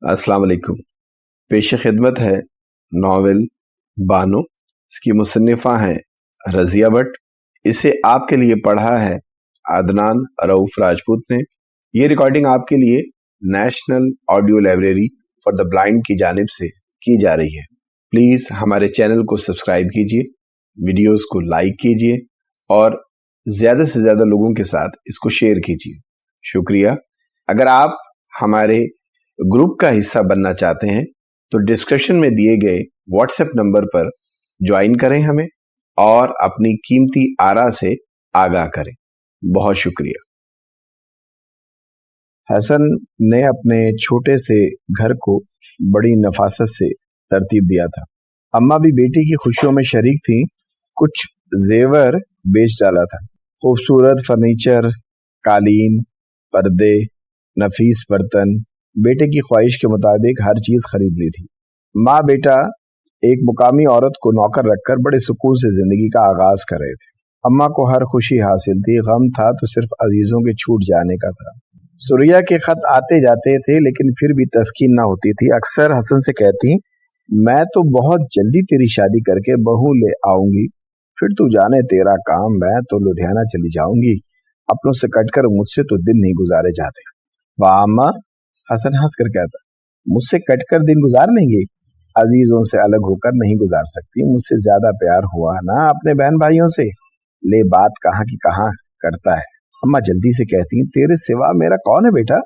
अस्सलाम वालेकुम। पेश खिदमत है नावल बानो। इसकी मुसन्निफ़ा हैं रज़िया भट्ट। इसे आपके लिए पढ़ा है अदनान रऊफ राजपूत ने। ये रिकॉर्डिंग आपके लिए national audio library for the blind की जानिब से की जा रही है। प्लीज़ हमारे चैनल को सब्सक्राइब कीजिए, वीडियोस को लाइक कीजिए और ज़्यादा से ज़्यादा लोगों के साथ इसको शेयर कीजिए। शुक्रिया। अगर आप हमारे ग्रुप का हिस्सा बनना चाहते हैं तो डिस्क्रिप्शन में दिए गए व्हाट्सएप नंबर पर ज्वाइन करें हमें और अपनी कीमती आरा से आगाह करें। बहुत शुक्रिया। हसन ने अपने छोटे से घर को बड़ी नफासत से तरतीब दिया था। अम्मा भी बेटी की खुशियों में शरीक थी। कुछ जेवर बेच डाला था। खूबसूरत फर्नीचर, कालीन, पर्दे, नफीस बर्तन, बेटे की ख्वाहिश के मुताबिक हर चीज खरीद ली थी। माँ बेटा एक मुकामी औरत को नौकर रखकर बड़े सुकून से जिंदगी का आगाज कर रहे थे। अम्मा को हर खुशी हासिल थी। गम था तो सिर्फ अजीजों के छूट जाने का था। सुरैया के खत आते जाते थे लेकिन फिर भी तस्कीन ना होती थी। अक्सर हसन से कहती, मैं तो बहुत जल्दी तेरी शादी करके बहू ले आऊंगी, फिर तू जाने तेरा काम, मैं तो लुधियाना चली जाऊंगी। अपनों से कटकर मुझसे तो दिन नहीं गुजारे जाते। वाह अम्मा, हसन हंस कर कहता, मुझसे कटकर दिन गुजार लेंगे? अजीजों से अलग होकर नहीं गुजार सकती। मुझसे ज्यादा प्यार हुआ ना अपने बहन भाइयों से। ले बात कहाँ की कहाँ करता है। अम्मा जल्दी से कहती, तेरे सिवा मेरा कौन है बेटा?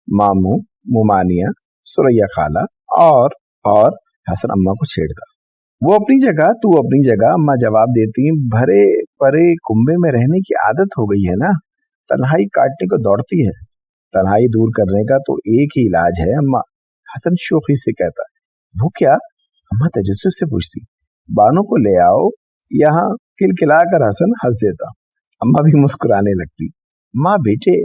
मामू, मुमानिया, सुरैया खाला और हसन अम्मा को छेड़ता। वो अपनी जगह, तू अपनी जगह, अम्मा जवाब देती। भरे परे कुंबे में रहने की आदत हो गई है ना, तन्हाई काटने को दौड़ती है। तन्हाई दूर करने का तो एक ही इलाज है अम्मा, हसन शोखी से कहता। वो क्या? अम्मा तजस्सुस से पूछती। बानो को ले आओ यहाँ, किलकिलाकर हसन हंस देता। अम्मा भी मुस्कुराने लगती। माँ बेटे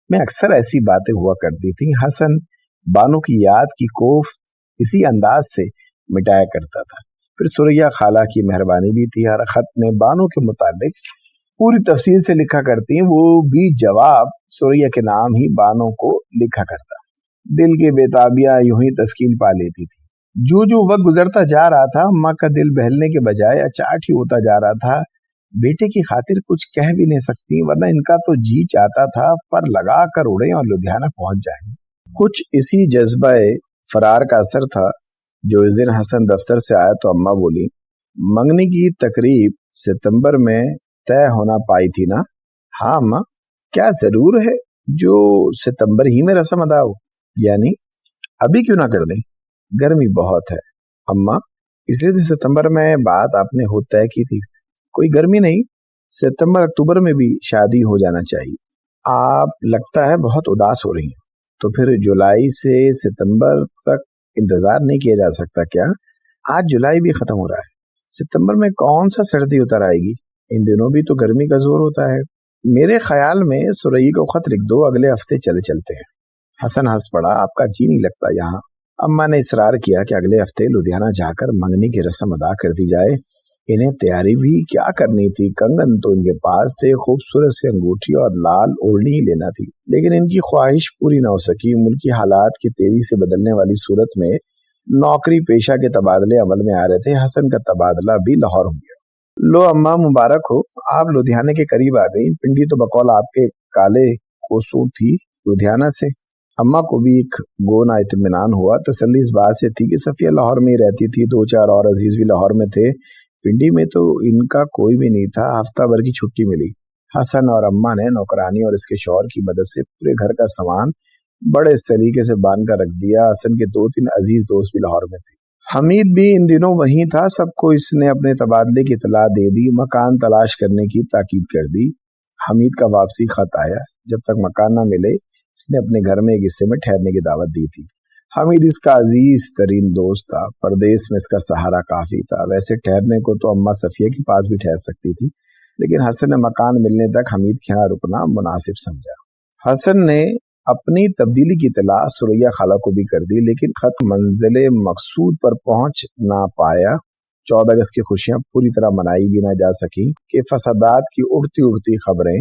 में अक्सर ऐसी बातें हुआ करती थी। हसन बानो की याद की कोफ्त इसी अंदाज से मिटाया करता था। फिर सुरैया खाला की मेहरबानी भी थी। हर खत में बानो के मुतालिक पूरी तफसील से लिखा करती। वो भी जवाब सुरैया के नाम ही बानो को लिखा करता। दिल की बेताबियां यूं ही तस्कीन पा लेती थी। जो जो वक्त गुजरता जा रहा था, अम्मा का दिल बहलने के बजाय अचाट ही होता जा रहा था। बेटे की खातिर कुछ कह भी नहीं सकती, वरना इनका तो जी चाहता था पर लगा कर उड़े और लुधियाना पहुंच जाए। कुछ इसी जज्बाए फरार का असर था जो इस दिन हसन दफ्तर से आया तो अम्मा बोली, मंगनी की तकरीब सितंबर में तय होना पाई थी ना? हाँ अम्मा। क्या जरूर है जो सितंबर ही में रस्म अदा हो? यानी अभी क्यों ना कर दें? गर्मी बहुत है अम्मा, इसलिए तो सितंबर में बात आपने खुद तय की थी। कोई गर्मी नहीं, सितंबर अक्टूबर में भी शादी हो जाना चाहिए। आप लगता है बहुत उदास हो रही हैं, तो फिर जुलाई से सितंबर तक इंतजार नहीं किया जा सकता क्या? आज जुलाई भी खत्म हो रहा है, सितंबर में कौन सा सर्दी उतर आएगी? इन दिनों भी तो गर्मी का जोर होता है। मेरे ख्याल में सुरैया को खत लिख दो, अगले हफ्ते चले चलते हैं। हसन हंस पड़ा, आपका जी नहीं लगता यहाँ? अम्मा ने इसरार किया कि अगले हफ्ते लुधियाना जाकर मंगनी की रस्म अदा कर दी जाए। इन्हें तैयारी भी क्या करनी थी, कंगन तो इनके पास थे, खूबसूरत सी अंगूठी और लाल ओढ़नी ही लेना थी। लेकिन इनकी ख्वाहिश पूरी न हो सकी। मुल्की हालात की तेजी से बदलने वाली सूरत में नौकरी पेशा के तबादले अमल में आ रहे थे। हसन का तबादला भी लाहौर हो गया। लो अम्मा मुबारक हो, आप लुधियाना के करीब आ गई। पिंडी तो बकौल आपके काले कोसू थी लुधियाना से। अम्मा को भी एक गोना इत्मीनान हुआ। तसल्ली इस बात से थी कि सफिया लाहौर में ही रहती थी, 2-4 और अजीज भी लाहौर में थे। पिंडी में तो इनका कोई भी नहीं था। हफ्ता भर की छुट्टी मिली। हसन और अम्मा ने नौकरानी और इसके शौहर की मदद से पूरे घर का सामान बड़े सलीके से बांध कर रख दिया। हसन के 2-3 अजीज दोस्त भी लाहौर में थे। हमीद भी इन दिनों वहीं था। सबको इसने अपने तबादले की इतला दे दी, मकान तलाश करने की ताकीद कर दी। हमीद का वापसी खत आया। जब तक मकान न मिले इसने अपने घर में एक हिस्से में ठहरने की दावत दी थी। हमीद इसका अजीज तरीन दोस्त था। परदेश में इसका सहारा काफी था। वैसे ठहरने को तो अम्मा सफिया के पास भी ठहर सकती थी, लेकिन हसन ने मकान मिलने तक हमीद के यहाँ रुकना मुनासिब समझा। हसन ने अपनी तब्दीली की इतला सुरैया खाला को भी कर दी, लेकिन खत मंजिले मकसूद पर पहुंच ना पाया। 14 अगस्त की खुशियां पूरी तरह मनाई भी ना जा सकी कि फसादात की उड़ती उड़ती खबरें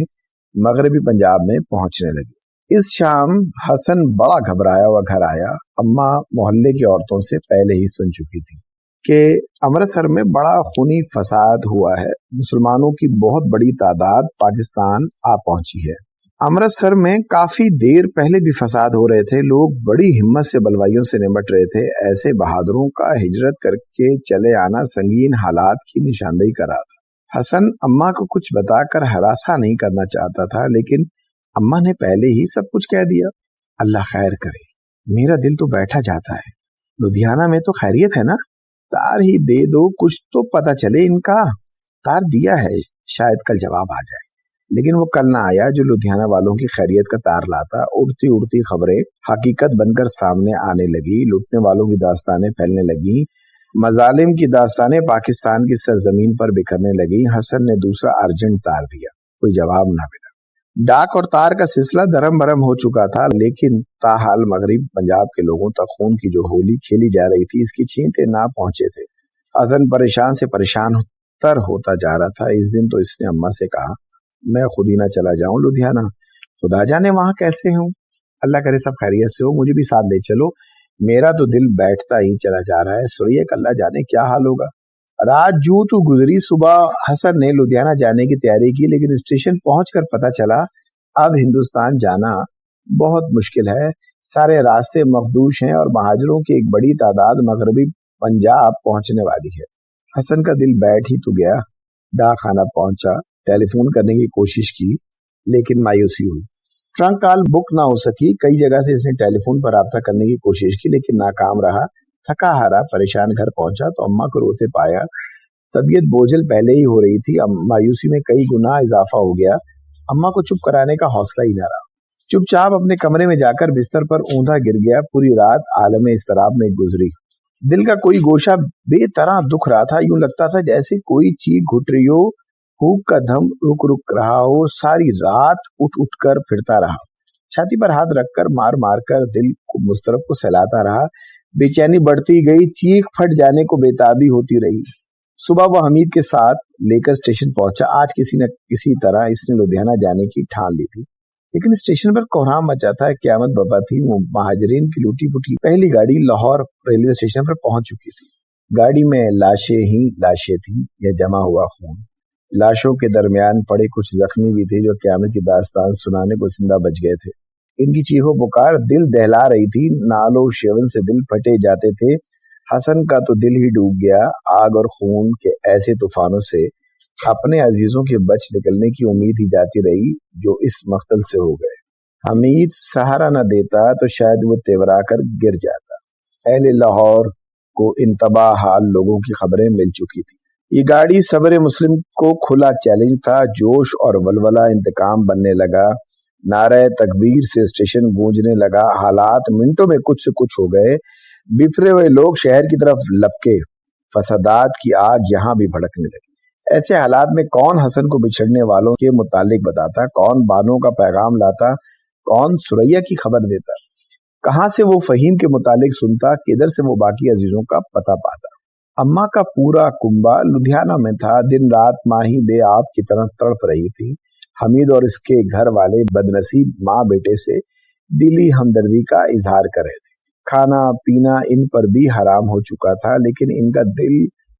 मगरबी पंजाब में पहुंचने लगी। इस शाम हसन बड़ा घबराया हुआ घर आया। अम्मा मोहल्ले की औरतों से पहले ही सुन चुकी थी कि अमृतसर में बड़ा खूनी फसाद हुआ है, मुसलमानों की बहुत बड़ी तादाद पाकिस्तान आ पहुंची है। अमृतसर में काफी देर पहले भी फसाद हो रहे थे, लोग बड़ी हिम्मत से बलवाइयों से निपट रहे थे। ऐसे बहादुरों का हिजरत करके चले आना संगीन हालात की निशानदेही कर रहा था। हसन अम्मा को कुछ बताकर हरासा नहीं करना चाहता था, लेकिन अम्मा ने पहले ही सब कुछ कह दिया। अल्लाह खैर करे, मेरा दिल तो बैठा जाता है। लुधियाना में तो खैरियत है ना? तार ही दे दो, कुछ तो पता चले इनका। तार दिया है, शायद कल जवाब आ जाए। लेकिन वो कल ना आया जो लुधियाना वालों की खैरियत का तार लाता। उड़ती उड़ती खबरें हकीकत बनकर सामने आने लगी। लूटने वालों की दास्तानें फैलने लगी, मजालिम की दास्तानें पाकिस्तान की सरजमीन पर बिखरने लगी। हसन ने दूसरा अर्जेंट तार दिया, कोई जवाब ना मिला। डाक और तार का सिलसिला धर्म भरम हो चुका था, लेकिन ताहाल मगरिब पंजाब के लोगों तक खून की जो होली खेली जा रही थी, इसकी छींटे ना पहुंचे थे। हसन परेशान से परेशान तर होता जा रहा था। इस दिन तो इसने अम्मा से कहा, मैं खुद ही ना चला जाऊं लुधियाना, खुदा जाने वहां कैसे हूं। अल्लाह करे सब खैरियत से हो, मुझे भी साथ ले चलो। मेरा तो दिल बैठता ही चला जा रहा है। सुनिए, अल्लाह जाने क्या हाल होगा। रात जू तो गुजरी, सुबह हसन ने लुधियाना जाने की तैयारी की, लेकिन स्टेशन पहुंचकर पता चला अब हिंदुस्तान जाना बहुत मुश्किल है। सारे रास्ते मखदूश हैं और महाजरों की एक बड़ी तादाद मगरबी पंजाब पहुंचने वाली है। हसन का दिल बैठ ही तो गया। डाक खाना पहुंचा, टेलीफोन करने की कोशिश की, लेकिन मायूसी हुई। ट्रंक कॉल बुक ना हो सकी। कई जगह से इसने टेलीफोन पर राब्ता करने की कोशिश की, लेकिन नाकाम रहा। थका हारा परेशान घर पहुंचा तो अम्मा को रोते पाया। तबीयत बोझल पहले ही हो रही थी, मायूसी में कई गुना इजाफा हो गया। अम्मा को चुप कराने का हौसला ही न रहा। चुपचाप अपने कमरे में जाकर बिस्तर पर ऊंधा गिर गया। पूरी रात आलम इस्तराब में गुजरी। दिल का कोई गोशा बेतरह दुख रहा था। यूं लगता था जैसे कोई चीख घुट रही हो, भूख का दम रुक रुक रहा हो। सारी रात उठ उठ कर फिरता रहा, छाती पर हाथ रखकर मार मार कर दिल को मुस्तरब को सहलाता रहा। बेचैनी बढ़ती गई, चीख फट जाने को बेताबी होती रही। सुबह वह हमीद के साथ लेकर स्टेशन पहुंचा। आज किसी न किसी तरह इसने लुधियाना जाने की ठान ली थी, लेकिन स्टेशन पर कोहराम मचा था, क़यामत बपा थी। महाजरीन की लूटी फूटी पहली गाड़ी लाहौर रेलवे स्टेशन पर पहुंच चुकी थी। गाड़ी में लाशें ही लाशें थी, या जमा हुआ खून। लाशों के दरमियान पड़े कुछ जख्मी भी थे जो क़यामत की दास्तान सुनाने को जिंदा बच गए थे। इनकी चीखों पुकार दिल दहला रही थी। नालो शेवन से दिल फटे जाते थे। हसन का तो दिल ही डूब गया। आग और खून के ऐसे तूफानों से अपने अजीजों के बच निकलने की उम्मीद ही जाती रही जो इस मख्तल से हो गए। हमीद सहारा न देता तो शायद वो तेवरा कर गिर जाता। अहले लाहौर को इन तबाह हाल लोगों की खबरें मिल चुकी थी। ये गाड़ी सबरे मुस्लिम को खुला चैलेंज था। जोश और वलवला इंतकाम बनने लगा। नारे तकबीर से स्टेशन गूंजने लगा। हालात मिनटों में कुछ से कुछ हो गए। बिफरे हुए लोग शहर की तरफ लपके। फसादात की आग यहाँ भी भड़कने लगी। ऐसे हालात में कौन हसन को बिछड़ने वालों के मुतालिक बताता, कौन बानों का पैगाम लाता, कौन सुरैया की खबर देता, कहाँ से वो फहीम के मुतालिक सुनता, किधर से वो बाकी अजीजों का पता पाता। अम्मा का पूरा कुंबा लुधियाना में था। दिन रात माही बे आप की तरह तड़प रही थी। हमीद और इसके घर वाले बदनसीब माँ बेटे से दिली हमदर्दी का इजहार कर रहे थे। खाना पीना इन पर भी हराम हो चुका था, लेकिन इनका दिल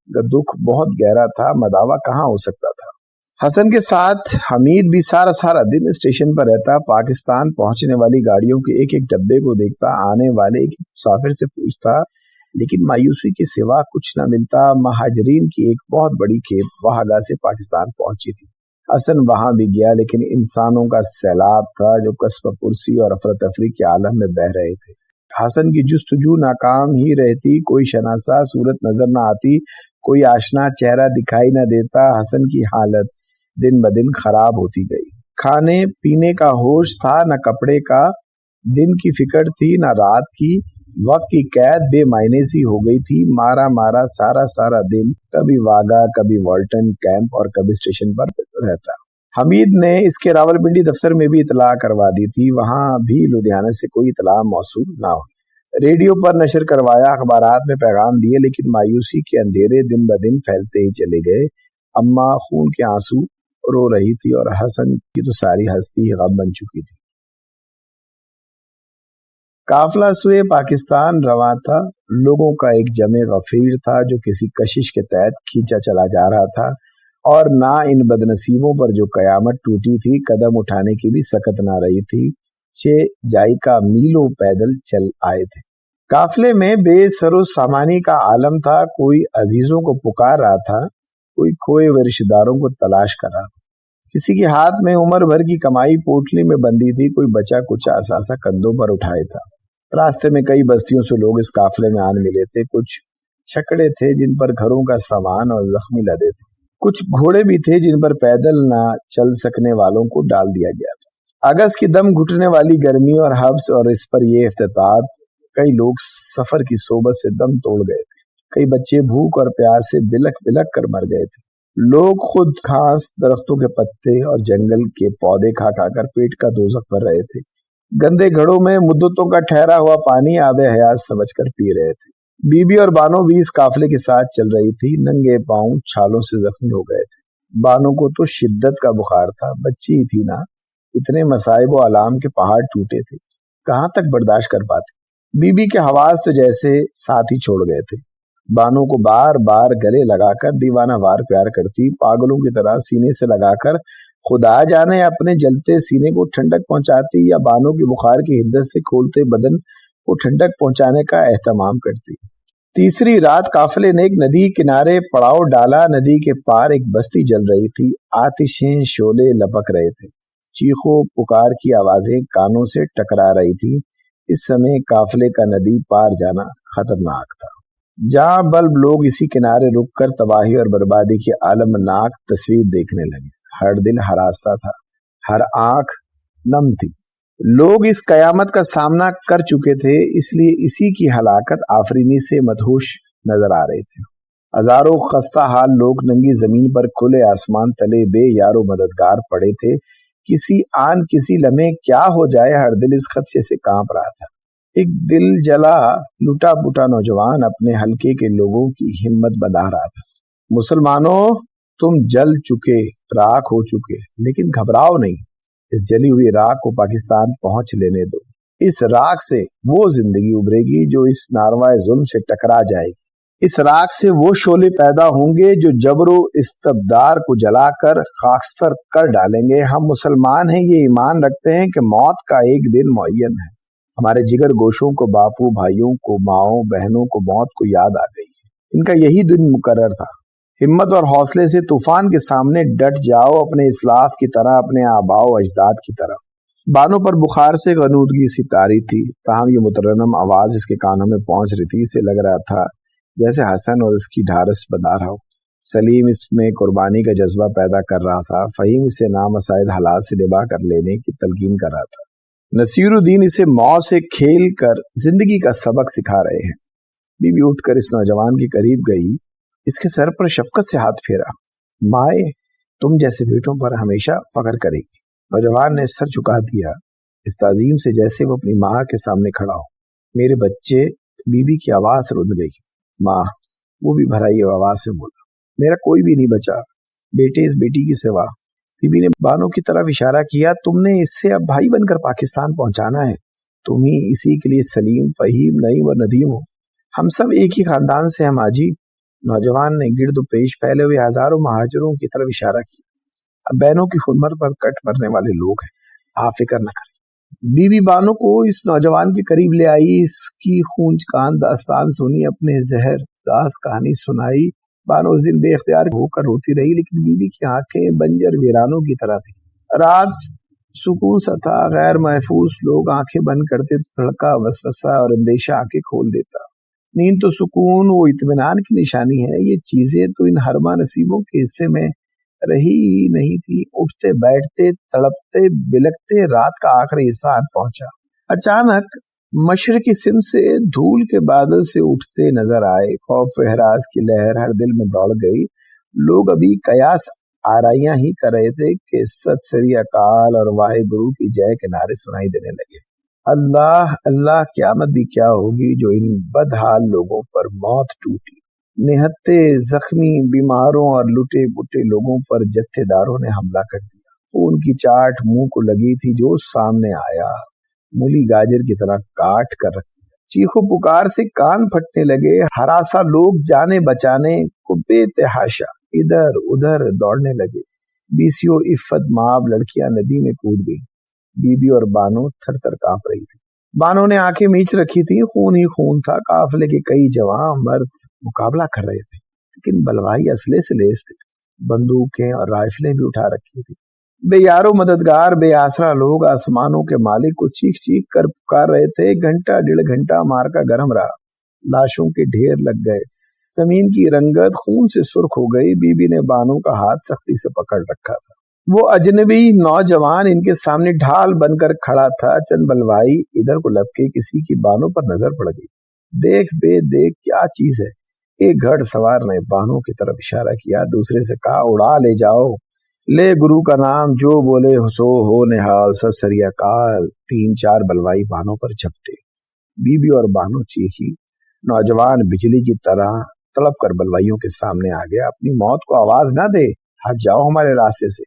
का दुख बहुत गहरा था। मदावा कहाँ हो सकता था। हसन के साथ हमीद भी सारा सारा दिन स्टेशन पर रहता। पाकिस्तान पहुंचने वाली गाड़ियों के एक एक डब्बे को देखता, आने वाले एक मुसाफिर से पूछता, लेकिन मायूसी के सिवा कुछ न मिलता। महाजरीन की एक बहुत बड़ी खेप वहागा से पाकिस्तान पहुंची थी। हसन वहां भी गया, लेकिन इंसानों का सैलाब था जो कसब पुरसी और अफरा तफरी के आलम में बह रहे थे। हसन की जुस्तजू नाकाम ही रहती। कोई शनासा सूरत नजर न आती, कोई आशना चेहरा दिखाई न देता। हसन की हालत दिन ब दिन खराब होती गई। खाने पीने का होश था न कपड़े का। दिन की फिक्र थी न रात की। वक्त की कैद बेमायने सी हो गई थी। मारा मारा सारा सारा दिन कभी वागा, कभी वाल्टन कैंप और कभी स्टेशन पर रहता। हमीद ने इसके रावलपिंडी दफ्तर में भी इतला करवा दी थी, वहां भी लुधियाना से कोई इतला मौसूल ना हुई। रेडियो पर नशर करवाया, अखबारात में पैगाम दिए, लेकिन मायूसी के अंधेरे दिन ब दिन फैलते ही चले गए। अम्मा खून के आंसू रो रही थी और हसन की तो सारी हस्ती गम बन चुकी थी। قافلہ سوئے پاکستان رواں تھا. لوگوں کا ایک جمع غفیر تھا جو کسی کشش کے تحت کھینچا چلا جا رہا تھا، اور نہ ان بدنصیبوں پر جو قیامت ٹوٹی تھی قدم اٹھانے کی بھی سکت نہ رہی تھی. جائکا میلوں پیدل چل آئے تھے. قافلے میں بے سر و سامانی کا عالم تھا. کوئی عزیزوں کو پکار رہا تھا، کوئی کھوئے ہوئے رشتہ داروں کو تلاش کر رہا تھا. کسی کے ہاتھ میں عمر بھر کی کمائی پوٹلی میں بندی تھی، کوئی بچا کچھ اثاثہ کندھوں پر اٹھائے تھا. راستے میں کئی بستیوں سے لوگ اس قافلے میں آن ملے تھے. کچھ چھکڑے تھے جن پر گھروں کا سامان اور زخمی لدے تھے. کچھ گھوڑے بھی تھے جن پر پیدل نہ چل سکنے والوں کو ڈال دیا گیا تھا. اگست کی دم گھٹنے والی گرمی اور حبس اور اس پر یہ افتتاح، کئی لوگ سفر کی صحبت سے دم توڑ گئے تھے. کئی بچے بھوک اور پیاس سے بلک بلک کر مر گئے تھے. لوگ خود گھاس، درختوں کے پتے اور جنگل کے پودے کھا کھا کر پیٹ کا دوزخ بھر رہے تھے. گندے گھڑوں میں مدتوں کا ٹھہرا ہوا پانی آب حیات سمجھ کر پی رہے تھے. بی بی اور بانو بھی اس قافلے کے ساتھ چل رہی تھی. ننگے پاؤں چھالوں سے زخمی ہو گئے تھے. بانو کو تو شدت کا بخار تھا. بچی ہی تھی نا، اتنے مصائب و آلام کے پہاڑ ٹوٹے تھے، کہاں تک برداشت کر پاتے. بی بی کے حواس تو جیسے ساتھ ہی چھوڑ گئے تھے. بانو کو بار بار گلے لگا کر دیوانہ وار پیار کرتی، پاگلوں کی طرح سینے سے لگا کر خدا جانے اپنے جلتے سینے کو ٹھنڈک پہنچاتی، یا بانو کی بخار کی حدت سے کھولتے بدن کو ٹھنڈک پہنچانے کا اہتمام کرتی. تیسری رات قافلے نے ایک ندی کنارے پڑاؤ ڈالا. ندی کے پار ایک بستی جل رہی تھی. آتشیں شعلے لپک رہے تھے. چیخو پکار کی آوازیں کانوں سے ٹکرا رہی تھی. اس سمے قافلے کا ندی پار جانا خطرناک تھا. جہاں بلب لوگ اسی کنارے رک کر تباہی اور بربادی کی عالمناک تصویر دیکھنے لگے. ہر دل ہراساں تھا، ہر آنکھ نم تھی. لوگ اس قیامت کا سامنا کر چکے تھے، اس لیے اسی کی ہلاکت آفرینی سے مدہوش نظر آ رہے تھے. ہزاروں خستہ حال لوگ ننگی زمین پر کھلے آسمان تلے بے یار و مددگار پڑے تھے. کسی لمحے کیا ہو جائے، ہر دل اس خدشے سے کانپ رہا تھا. ایک دل جلا لٹا پٹا نوجوان اپنے حلقے کے لوگوں کی ہمت بندھا رہا تھا. مسلمانوں، تم جل چکے، راکھ ہو چکے، لیکن گھبراؤ نہیں. اس جلی ہوئی راکھ کو پاکستان پہنچ لینے دو. اس راکھ سے وہ زندگی ابھرے گی جو اس ناروا ظلم سے ٹکرا جائے گی. اس راکھ سے وہ شعلے پیدا ہوں گے جو جبر و استبدار کو جلا کر خاکستر کر ڈالیں گے. ہم مسلمان ہیں، یہ ایمان رکھتے ہیں کہ موت کا ایک دن معین ہے. ہمارے جگر گوشوں کو، باپو بھائیوں کو، ماؤں بہنوں کو موت کو یاد آ گئی ہے. ان کا یہی دن مقرر تھا. ہمت اور حوصلے سے طوفان کے سامنے ڈٹ جاؤ، اپنے اسلاف کی طرح، اپنے آباء و اجداد کی طرح. بانو پر بخار سے غنودگی سی طاری تھی، تاہم یہ مترنم آواز اس کے کانوں میں پہنچ رہی تھی. اسے لگ رہا تھا جیسے حسن اور اس کی ڈھارس بنا رہا ہو. سلیم اس میں قربانی کا جذبہ پیدا کر رہا تھا. فہیم اسے نامساعد حالات سے نباہ کر لینے کی تلقین کر رہا تھا. نصیر الدین اسے موت سے کھیل کر زندگی کا سبق سکھا رہے ہیں. بی بی اٹھ کر اس نوجوان کے قریب گئی، اس کے سر پر شفقت سے ہاتھ پھیرا. مائے تم جیسے بیٹوں پر ہمیشہ فخر کرے گی. نوجوان نے سر جھکا دیا اس تعظیم سے جیسے وہ اپنی ماں کے سامنے کھڑا ہو. میرے بچے. بی بی کی آواز رد گئی. ماں، وہ بھی بھرائی آواز سے بولا. میرا کوئی بھی نہیں بچا، بیٹے اس بیٹی کی سوا. بی بی نے بانو کی طرف اشارہ کیا. تم نے اس سے اب بھائی بن کر پاکستان پہنچانا ہے. تم ہی اسی کے لیے سلیم، فہیم، نعیم اور ندیم ہو. ہم سب ایک ہی خاندان سے ہیں ماں جی. نوجوان نے گرد و پیش پھیلے ہوئے ہزاروں مہاجروں کی طرف اشارہ کیا. اب بہنوں کی خدمت پر کٹ مرنے والے لوگ ہیں، آپ فکر نہ کریں. بی بی بانو کو اس نوجوان کے قریب لے آئی، اس کی خونچ کان داستان سنی، اپنے زہر راز کہانی سنائی. بانو اس دن بے اختیار ہو کر روتی رہی، لیکن بی بی کی آنکھیں بنجر ویرانوں کی طرح تھی. رات سکون سا تھا، غیر محفوظ. لوگ آنکھیں بند کرتے تو تڑکا، وسوسہ اور اندیشہ آنکھیں کھول دیتا. نیند تو سکون و اطمینان کی نشانی ہے. یہ چیزیں تو ان حرمہ نصیبوں کے حصے میں رہی ہی نہیں تھی. اٹھتے بیٹھتے تڑپتے بلکتے رات کا آخری حصہ پہنچا. اچانک مشرقی سمت سے دھول کے بادل سے اٹھتے نظر آئے. خوف و ہراس کی لہر ہر دل میں دوڑ گئی. لوگ ابھی قیاس آرائیاں ہی کر رہے تھے کہ ست سری اکال اور واحد گرو کی جے کے نعرے سنائی دینے لگے. اللہ اللہ، قیامت بھی کیا ہوگی جو ان بدحال لوگوں پر موت ٹوٹی. نہتے زخمی بیماروں اور لٹے پٹے لوگوں پر جتھے داروں نے حملہ کر دیا. خون کی چاٹ منہ کو لگی تھی جو سامنے آیا. मूली गाजर की तरह काट कर रख दिया। चीखो पुकार से कान फटने लगे। हरासा लोग जाने बचाने को बेतहाशा इधर उधर दौड़ने लगे। बीसियों इफ्फत माब लड़कियां नदी में कूद गई। बीबी और बानो थर थर कांप रही थी। बानो ने आंखें मीच रखी थी, खून ही खून था। काफिले के कई जवान मर्द मुकाबला कर रहे थे, लेकिन बलवाई असले से लेस थे। बंदूकें और राइफलें भी उठा रखी थी। बेयारो मददगार बेआसरा लोग आसमानों के मालिक को चीख चीख कर पुकार रहे थे। घंटा डेढ़ घंटा मार्का गर्म रहा। लाशों के ढेर लग गए। जमीन की रंगत खून से सुर्ख हो गई। बीबी ने बानो का हाथ सख्ती से पकड़ रखा था। वो अजनबी नौजवान इनके सामने ढाल बनकर खड़ा था। चंद बलवाई इधर को लपके किसी की बानो पर नजर पड़ गई। देख बे देख, क्या चीज है? एक घड़सवार ने बानो की तरफ इशारा किया, दूसरे से कहा, उड़ा ले जाओ। ले गुरु का नाम, जो बोले सो हो निहाल, सत श्री अकाल। 3-4 बलवाई बानो पर झपटे। बीबी और बानो चीखी। नौजवान बिजली की तरह तड़प कर बलवाइयों के सामने आ गया। अपनी मौत को आवाज ना दे, हट जाओ हमारे रास्ते से।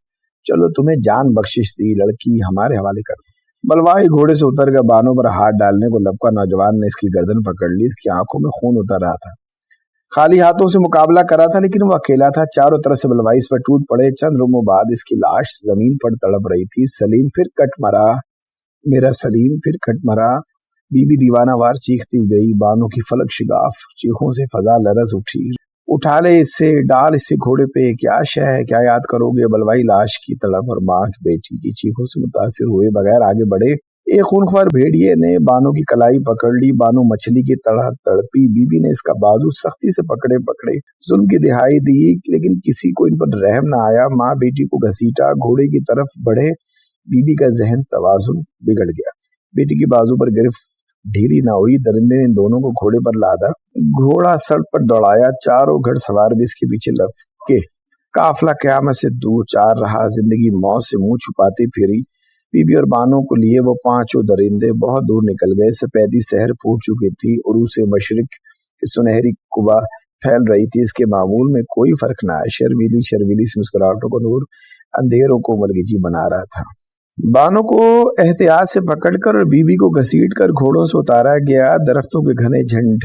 चलो तुम्हें जान बख्शिश दी, लड़की हमारे हवाले कर दो। बलवाई घोड़े से उतर कर बानो पर हाथ डालने को लपका। नौजवान ने इसकी गर्दन पकड़ ली। इसकी आंखों में खून उतर रहा था। खाली हाथों से मुकाबला करा था, लेकिन वो अकेला था। चारों तरफ से बलवाई इस पर टूट पड़े। चंद लम्हों बाद इसकी लाश जमीन पर तड़प रही थी। सलीम फिर कट मरा, मेरा सलीम फिर कट मरा। बीबी दीवानावार चीखती गई। बानो की फलक शिगाफ चीखों से फजा लरज उठी। उठा ले इससे, डाल इससे घोड़े पे, क्या शय है, क्या याद करोगे? बलवाई लाश की तड़प और माँ की बेटी की चीखों से मुतासिर हुए बगैर आगे बढ़े। एक खूनख्वार भेड़िए ने बानो की कलाई पकड़ ली। बानो मछली की तरह तड़पी। बीबी ने इसका बाजू सख्ती से पकड़े पकड़े जुल्म की दिहाई दी, लेकिन किसी को इन पर रहम न आया। माँ बेटी को घसीटा, घोड़े की तरफ बढ़े। बीबी का जहन तवाजुन बिगड़ गया। बेटी की बाजू पर गिरफ्त ढीली ना हुई। दरिंदे ने इन दोनों को घोड़े पर लादा, घोड़ा सड़क पर दौड़ाया। चारों घड़सवार भी इसके पीछे लपके। काफिला क़यामत से दो चार रहा। जिंदगी मौत से मुंह छुपाती फिरी। बीबी और बानो को लिए वो पांचों दरिंदे बहुत दूर निकल गए। सफेदी शहर फूट चुकी थी। उरूस मशरिक की सुनहरी कुबा फैल रही थी। इसके मामूल में कोई फर्क ना है। शर्मीली शर्मीली सी मुस्कुराहटों को नूर अंधेरों को मलगिजी बना रहा था। बानो को एहतियात से पकड़कर और बीबी को घसीट कर घोड़ों से उतारा गया। दरख्तों के घने झंड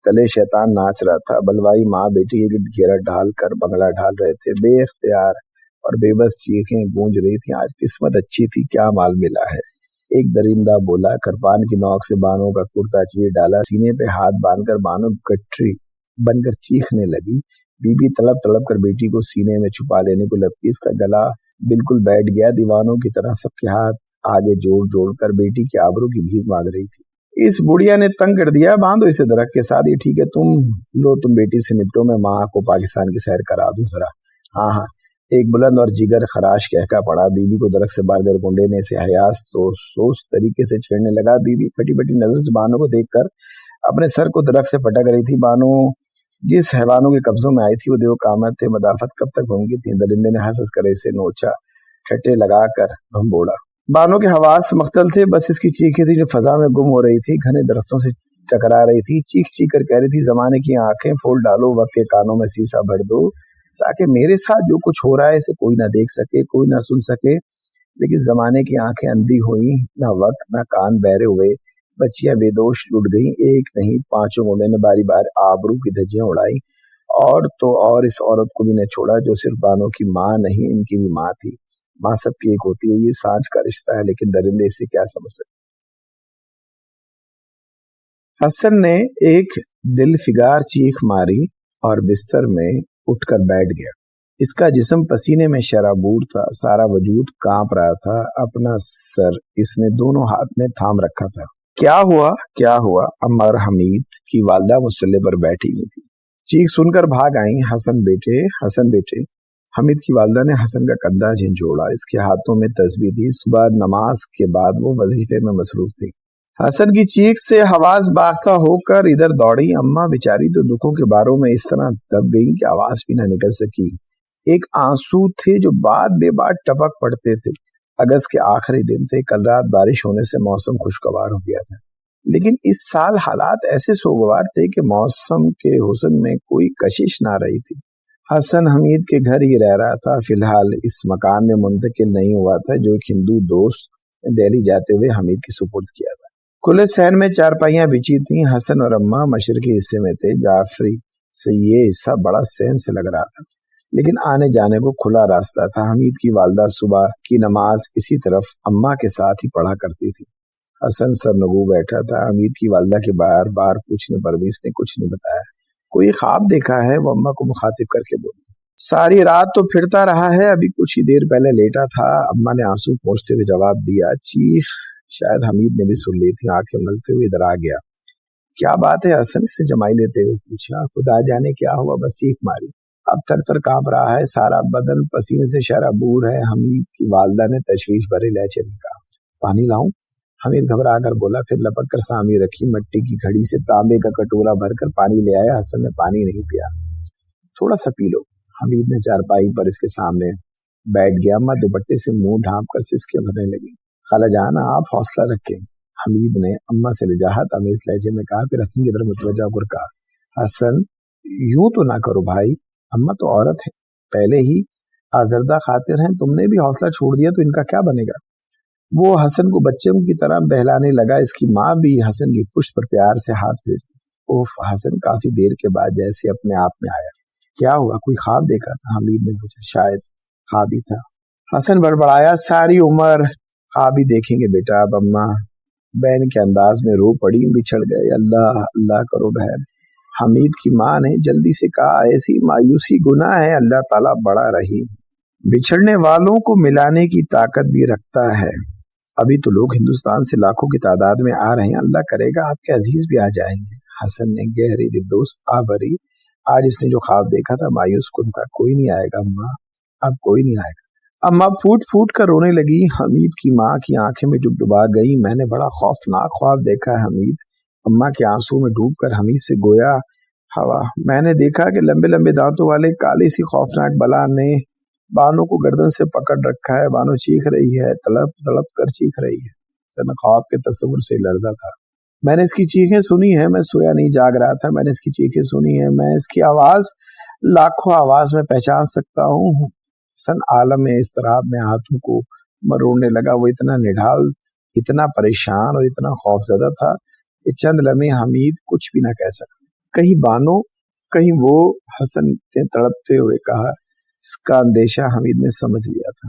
तले शैतान नाच रहा था। बलवाई माँ बेटी के गिर्द घेरा ढाल कर बंगला ढाल रहे थे। बेख्तियार और बेबस चीखें गूंज रही थी। आज किस्मत अच्छी थी, क्या माल मिला है। एक दरिंदा बोला। करपान की नोक से बानो का कुर्ता चीर डाला। सीने पे हाथ बांधकर बानो गठरी बनकर चीखने लगी। बीबी तड़प तड़प कर बेटी को सीने में छुपा लेने को लपकी। इसका गला बिल्कुल बैठ गया। दीवानों की तरह सबके हाथ आगे जोड़ जोड़ कर बेटी की आबरू की भीख मांग रही थी। इस बुढ़िया ने तंग कर दिया, बांधो इसे दरख्त के साथ। ये ठीक है, तुम बेटी से निपटो, मैं माँ को पाकिस्तान की सैर करा दूं जरा। हाँ हाँ, एक बुलंद और जिगर खराश कहका पड़ा। बीबी को दरख्त से बांधकर गुंडे ने इसे हयास तो सोच तरीके से छेड़ने लगा। बीबी फटी फटी नजर से बानो को देखकर अपने सर को दरख्त से पटक रही थी। बानो जिस हैवानों के कब्जों में आई थी वो देव कामत थे। मदाफत कब तक होंगी थी। दरिंदे ने हंस कर इसे नोचा, ठट्टे लगाकर भंबोड़ा। बानो के हवास मख्तल थे, बस इसकी चीखें थी जो फजा में गुम हो रही थी, घने दरख्तों से टकरा रही थी। चीख चीख कर कह रही थी, जमाने की आंखें फोड़ डालो, वक्त के कानों में सीसा भर दो, ताकि मेरे साथ जो कुछ हो रहा है इसे कोई ना देख सके, कोई ना सुन सके। लेकिन जमाने की आंखें अंधी हुई, ना वक्त ना कान बहरे हुए। बच्चियां बेदोश लुट गई। एक नहीं 5 मुंडे ने बारी बार आबरू की धज्जियां उड़ाई। और तो और इस औरत को भी ने छोड़ा जो सिर्फ बानो की माँ नहीं, इनकी भी माँ थी। माँ सबकी एक होती है, ये सांझ का रिश्ता है, लेकिन दरिंदे इसे क्या समझ सकते। हसन ने एक दिल फिगार चीख मारी और बिस्तर में उठकर बैठ गया। इसका जिस्म पसीने में शराबूर था, सारा वजूद कांप रहा था। अपना सर इसने दोनों हाथ में थाम रखा था। क्या हुआ क्या हुआ? अम्मा और हमीद की वालदा मुसल्ले पर बैठी हुई थी। चीख सुनकर भाग आई। हसन बेटे। हमीद की वालदा ने हसन का कंधा झंझोड़ा। इसके हाथों में तस्बीह थी। सुबह नमाज के बाद वो वजीफे में मसरूफ थी। हसन की चीख से हवास बाख्ता होकर इधर दौड़ी। अम्मा बेचारी तो दुखों के बारों में इस तरह दब गई कि आवाज भी ना निकल सकी। एक आंसू थे जो बाद बेबाद टपक पड़ते थे। अगस्त के आखिरी दिन थे। कल रात बारिश होने से मौसम खुशगवार हो गया था, लेकिन इस साल हालात ऐसे सोगवार थे कि मौसम के हुस्न में कोई कशिश ना रही थी। हसन हमीद के घर ही रह रहा था। फिलहाल इस मकान में मुंतकिल नहीं हुआ था। जो एक हिंदू दोस्त دہلی جاتے ہوئے حمید کی سپرد کیا تھا۔ کھلے صحن میں چارپائیاں بچھی تھیں۔ حسن اور اماں مشرقی حصے میں تھے۔ جعفری سے یہ حصہ بڑا صحن سے لگ رہا تھا، لیکن آنے جانے کو کھلا راستہ تھا۔ حمید کی والدہ صبح کی نماز اسی طرف اماں کے ساتھ ہی پڑھا کرتی تھی۔ حسن سرنگو بیٹھا تھا۔ حمید کی والدہ کے بار بار پوچھنے پر بھی اس نے کچھ نہیں بتایا۔ کوئی خواب دیکھا ہے؟ وہ اماں کو مخاطب کر کے بولی۔ ساری رات تو پھرتا رہا ہے، ابھی کچھ ہی دیر پہلے لیٹا تھا، اماں نے آنسو پوچھتے ہوئے جواب دیا۔ چیخ شاید حمید نے بھی سن لی تھی۔ آنکھیں ملتے ہوئے ادھر آ گیا۔ کیا بات ہے؟ حسن سے جمائی لیتے ہوئے پوچھا۔ خدا جانے کیا ہوا، بس چیخ ماری، اب تھر تھر کانپ رہا ہے، سارا بدن پسینے سے شرابور ہے، حمید کی والدہ نے تشویش بھرے لہجے میں کہا۔ پانی لاؤں؟ حمید گھبرا کر بولا، پھر لپک کر سامنے رکھی مٹی کی گھڑی سے تانبے کا کٹورا بھر کر پانی لے آیا۔ حسن نے پانی نہیں پیا۔ تھوڑا سا پی لو۔ حمید نے چارپائی پر اس کے سامنے بیٹھ گیا۔ اماں دوپٹے سے منہ ڈھانپ کر سسکے بھرنے لگی۔ خالہ جان آپ حوصلہ رکھیں، حمید نے اماں سے لجاجت آمیز لہجے میں کہا، پھر حسن کی طرف متوجہ ہو کر کہا، حسن یوں تو نہ کرو بھائی، اماں تو عورت ہے، پہلے ہی آزردہ خاطر ہیں، تم نے بھی حوصلہ چھوڑ دیا تو ان کا کیا بنے گا؟ وہ حسن کو بچے کی طرح بہلانے لگا۔ اس کی ماں بھی حسن کی پشت پر پیار سے ہاتھ پھیرتی۔ اوف! حسن کافی دیر کے بعد جیسے اپنے آپ میں آیا۔ کیا ہوا، کوئی خواب دیکھا تھا؟ حمید نے پوچھا۔ شاید خواب ہی تھا، حسن بڑبڑایا، ساری عمر خواب ہی دیکھیں گے بیٹا۔ اب اماں بہن کے انداز میں رو پڑی، بچھڑ گئے۔ اللہ اللہ کرو بہن، حمید کی ماں نے جلدی سے کہا، ایسی مایوسی گناہ ہے، اللہ تعالیٰ بڑا رحیم، بچھڑنے والوں کو ملانے کی طاقت بھی رکھتا ہے۔ ابھی تو لوگ ہندوستان سے لاکھوں کی تعداد میں آ رہے ہیں، اللہ کرے گا آپ کے عزیز بھی آ جائیں گے۔ حسن نے گہری دل دوست آ بھری۔ آج اس نے جو خواب دیکھا تھا مایوس کن تھا۔ کوئی نہیں آئے گا اماں، اب کوئی نہیں آئے گا۔ اماں پھوٹ پھوٹ کر رونے لگی۔ حمید کی ماں کی آنکھیں میں ڈبڈبا گئی۔ میں نے بڑا خوفناک خواب دیکھا ہے حمید، اماں کے آنسو میں ڈوب کر حمید سے گویا ہوا۔ میں نے دیکھا کہ لمبے لمبے دانتوں والے کالی سی خوفناک بلا نے بانو کو گردن سے پکڑ رکھا ہے۔ بانو چیخ رہی ہے، تڑپ تڑپ کر چیخ رہی ہے۔ سن خواب کے تصور سے لرزا تھا۔ میں نے اس کی چیخیں سنی ہیں، میں سویا نہیں جاگ رہا تھا، میں نے اس کی چیخیں سنی ہیں، میں اس کی آواز لاکھوں آواز میں پہچان سکتا ہوں۔ حسن عالم میں اضطراب میں ہاتھوں کو مروڑنے لگا۔ وہ اتنا نڈھال، اتنا پریشان اور اتنا خوفزدہ تھا کہ چند لمحے حمید کچھ بھی نہ کہہ سکا۔ کہیں بانو، کہیں وہ، حسن نے تڑپتے ہوئے کہا۔ اس کا اندیشہ حمید نے سمجھ لیا تھا۔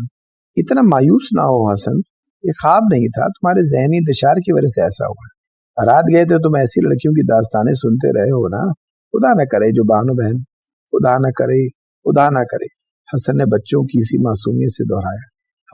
اتنا مایوس نہ ہو حسن، یہ خواب نہیں تھا، تمہارے ذہنی انتشار کی وجہ سے ایسا ہوا۔ رات گئے تو تم ایسی لڑکیوں کی داستانیں سنتے رہے ہو نا، خدا نہ کرے جو بانو بہن، خدا نہ کرے، خدا نہ کرے، حسن نے بچوں کی اسی معصومیت سے دہرایا۔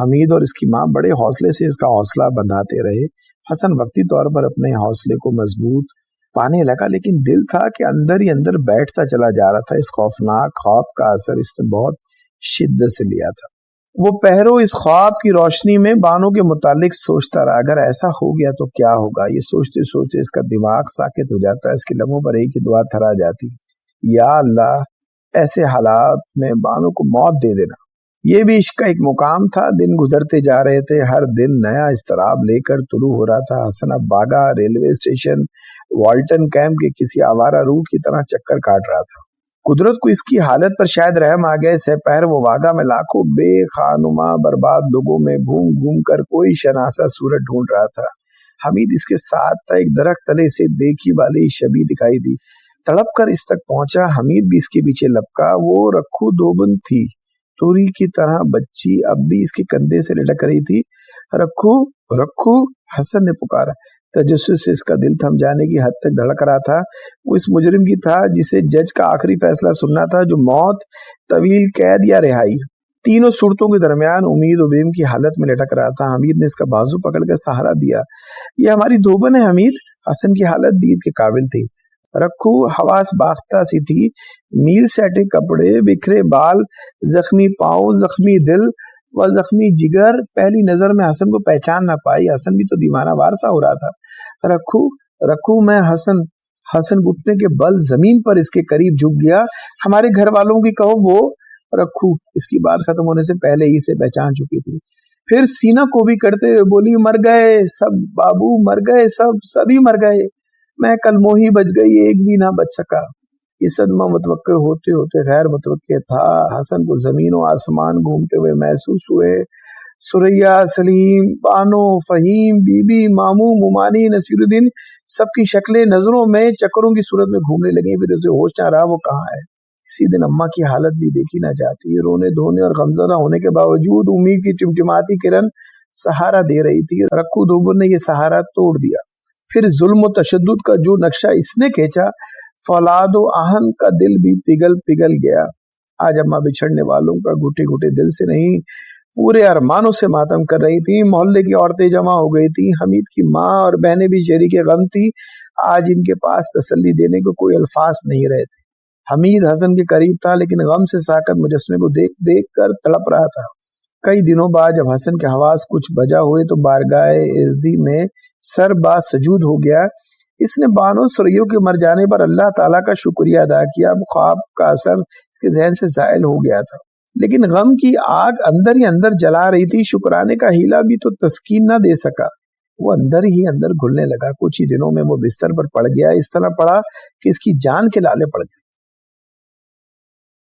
حمید اور اس کی ماں بڑے حوصلے سے اس کا حوصلہ بندھاتے رہے۔ حسن وقتی طور پر اپنے حوصلے کو مضبوط پانے لگا، لیکن دل تھا کہ اندر ہی اندر بیٹھتا چلا جا رہا تھا۔ اس خوفناک خواب کا اثر اس نے بہت شدت سے لیا تھا۔ وہ پہرو اس خواب کی روشنی میں بانو کے متعلق سوچتا رہا، اگر ایسا ہو گیا تو کیا ہوگا؟ یہ سوچتے سوچتے اس کا دماغ ساکت ہو جاتا، اس کے لبوں پر ایک ہی دعا تھرا جاتی، یا اللہ ایسے حالات میں بانو کو موت دے دینا۔ یہ بھی عشق کا ایک مقام تھا۔ دن گزرتے جا رہے تھے، ہر دن نیا اضطراب لے کر طلوع ہو رہا تھا۔ حسن اب باغا ریلوے اسٹیشن والٹن کیمپ کے کسی آوارہ روح کی طرح چکر کاٹ رہا تھا۔ قدرت کو اس کی حالت پر شاید رحم آ گئے۔ سہ پہر وہ واگا میں لاکھوں بے خانما برباد لوگوں میں گھوم گھوم کر کوئی شناسا صورت ڈھونڈ رہا تھا۔ حمید اس کے ساتھ تھا۔ ایک درخت تلے سے دیکھی والی شبیہ دکھائی دی، تڑپ کر اس تک پہنچا۔ حمید بھی اس کے پیچھے لپکا۔ وہ رکھو دوبن تھی، توری کی طرح بچی اب بھی اس کے کندھے سے لٹک رہی تھی۔ رکھو رکھو، حسن نے پکارا۔ تجسس سے اس کا دل تھم جانے کی حد تک دھڑک رہا تھا۔ وہ اس مجرم کی تھا جسے جج کا آخری فیصلہ سننا تھا، جو موت، طویل قید یا رہائی، تینوں صورتوں کے درمیان امید و بیم کی حالت میں لٹک رہا تھا۔ حمید نے اس کا بازو پکڑ کر سہارا دیا۔ یہ ہماری دھوبن ہے حمید۔ حسن کی حالت دید کے قابل تھی۔ رکھو حواس باختہ سی تھی، میل سیٹے کپڑے، بکھرے بال، زخمی پاؤں، زخمی دل و زخمی جگر۔ پہلی نظر میں حسن کو پہچان نہ پائی۔ حسن بھی تو دیوانہ وار سا ہو رہا تھا۔ رکھو رکھو، میں حسن۔ حسن گھٹنے کے بل زمین پر اس کے قریب جھک گیا۔ ہمارے گھر والوں کی کہو وہ رکھو۔ اس کی بات ختم ہونے سے پہلے ہی سے پہچان چکی تھی۔ پھر سینہ کو بھی کرتے ہوئے بولی، مر گئے سب بابو، مر گئے سبھی مر گئے، میں کل موہی بچ گئی، ایک بھی نہ بچ سکا۔ یہ صدمہ متوقع ہوتے ہوتے غیر متوقع تھا۔ حسن کو زمین و آسمان گھومتے ہوئے محسوس ہوئے۔ سریا، سلیم، بانو، فہیم، بی بی، مامو، ممانی، نصیر الدین سب کی شکلیں نظروں میں چکروں کی صورت میں گھومنے لگیں. پھر اسے ہوش نہ رہا وہ کہاں ہے. اسی دن اماں کی حالت بھی دیکھی نہ جاتی. رونے دھونے اور غمزدہ ہونے کے باوجود امید کی ٹمٹماتی کرن سہارا دے رہی تھی. رکھو دوبر نے یہ سہارا توڑ دیا. پھر ظلم و تشدد کا جو نقشہ اس نے کھینچا، فولاد و آہن کا دل بھی پگھل پگھل گیا. آج اماں بچھڑنے والوں کا گھٹے گھٹے دل سے نہیں، پورے ارمانوں سے ماتم کر رہی تھی. محلے کی عورتیں جمع ہو گئی تھی. حمید کی ماں اور بہنیں بھی شریک غم تھی. آج ان کے پاس تسلی دینے کو کوئی الفاظ نہیں رہے تھے. حمید حسن کے قریب تھا لیکن غم سے ساکت مجسمے کو دیکھ دیکھ کر تڑپ رہا تھا. کئی دنوں بعد جب حسن کے حواس کچھ بجا ہوئے تو بارگاہ عزدی میں سر با سجود ہو گیا. اس نے بانو سریوں کے مر جانے پر اللہ تعالیٰ کا شکریہ ادا کیا. خواب کا اثر اس کے ذہن سے زائل ہو گیا تھا لیکن غم کی آگ اندر ہی اندر جلا رہی تھی. شکرانے کا ہیلا بھی تو تسکین نہ دے سکا. وہ اندر ہی اندر گھلنے لگا. کچھ ہی دنوں میں وہ بستر پر پڑ گیا. اس طرح پڑا کہ اس کی جان کے لالے پڑ گئے.